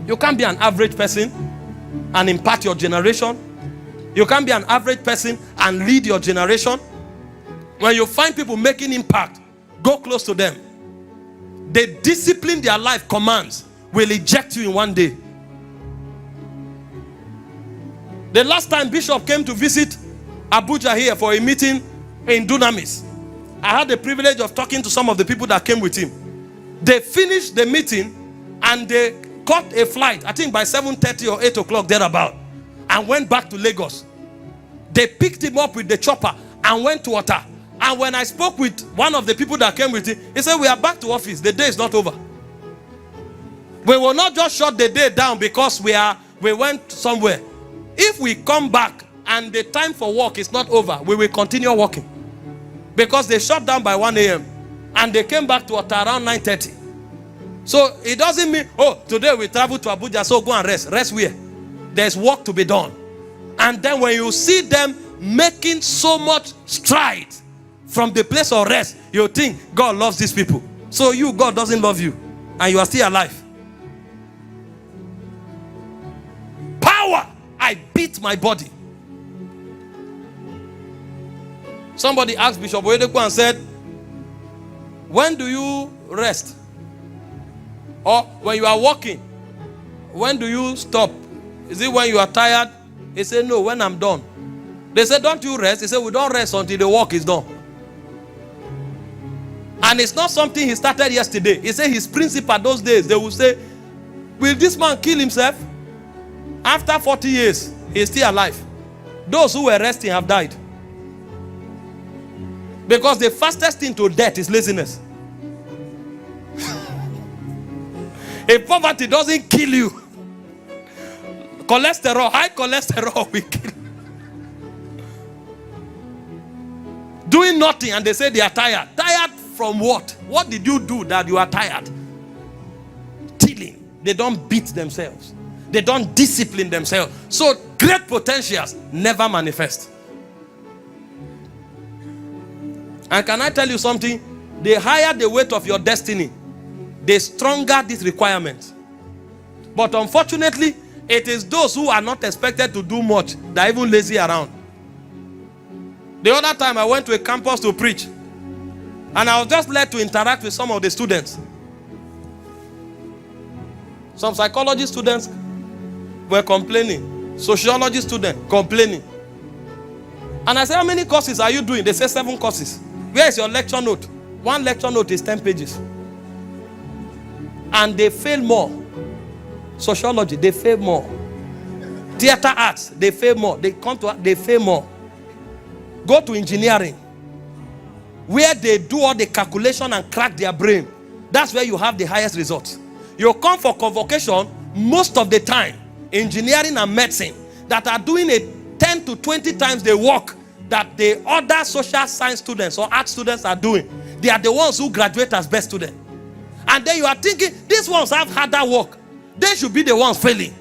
You can't be an average person and impact your generation. You can't be an average person and lead your generation. When you find people making impact, go close to them. The discipline their life commands will eject you in one day. The last time Bishop came to visit Abuja here for a meeting in Dunamis, I had the privilege of talking to some of the people that came with him. They finished the meeting and they caught a flight, I think by 7:30 or 8 o'clock thereabout, and went back to Lagos. They picked him up with the chopper and went to Ota. And when I spoke with one of the people that came with him, he said, we are back to office. The day is not over. We will not just shut the day down because we went somewhere. If we come back and the time for work is not over, we will continue working. Because they shut down by 1 a.m. and they came back to Ota around 9:30. So it doesn't mean, oh, today we travel to Abuja, so go and rest. Rest where? There's work to be done. And then when you see them making so much strides from the place of rest, you think God loves these people. So God doesn't love you, and you are still alive. Power, I beat my body. Somebody asked Bishop Oyedepo and said, when do you rest? Or when you are walking, when do you stop? Is it when you are tired? He said, no, when I'm done. They said, don't you rest? He said, we don't rest until the work is done. And it's not something he started yesterday. He said his principal those days, they will say, will this man kill himself? After 40 years, he's still alive. Those who were resting have died. Because the fastest thing to death is laziness. If poverty doesn't kill you, cholesterol, high cholesterol will kill you. Doing nothing and they say they are tired. Tired from what? What did you do that you are tired? Stealing. They don't beat themselves. They don't discipline themselves. So great potentials never manifest. And can I tell you something? The higher the weight of your destiny, the stronger this requirement. But unfortunately, it is those who are not expected to do much that are even lazy around. The other time I went to a campus to preach, and I was just led to interact with some of the students. Some psychology students were complaining. Sociology students complaining. And I said, how many courses are you doing? They said 7 courses. Where is your lecture note? One lecture note is 10 pages. And they fail more. Sociology, they fail more. Theater arts, they fail more. They fail more. Go to engineering, where they do all the calculation and crack their brain. That's where you have the highest results. You come for convocation most of the time, engineering and medicine, that are doing 10 to 20 times the work that the other social science students or art students are doing. They are the ones who graduate as best students. And then you are thinking, these ones have harder work. They should be the ones failing.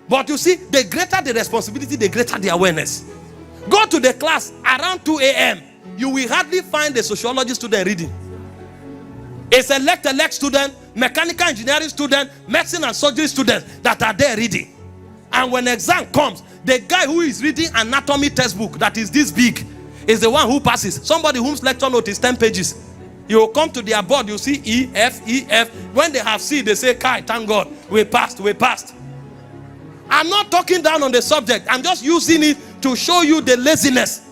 But you see, the greater the responsibility, the greater the awareness. Go to the class around 2 a.m. You will hardly find a sociology student reading. A select student, mechanical engineering student, medicine and surgery students that are there reading. And when exam comes, the guy who is reading anatomy textbook that is this big is the one who passes. Somebody whose lecture note is 10 pages. You will come to their board, you see E, F, E, F. When they have C, they say, Kai, thank God, we passed, we passed. I'm not talking down on the subject. I'm just using it to show you the laziness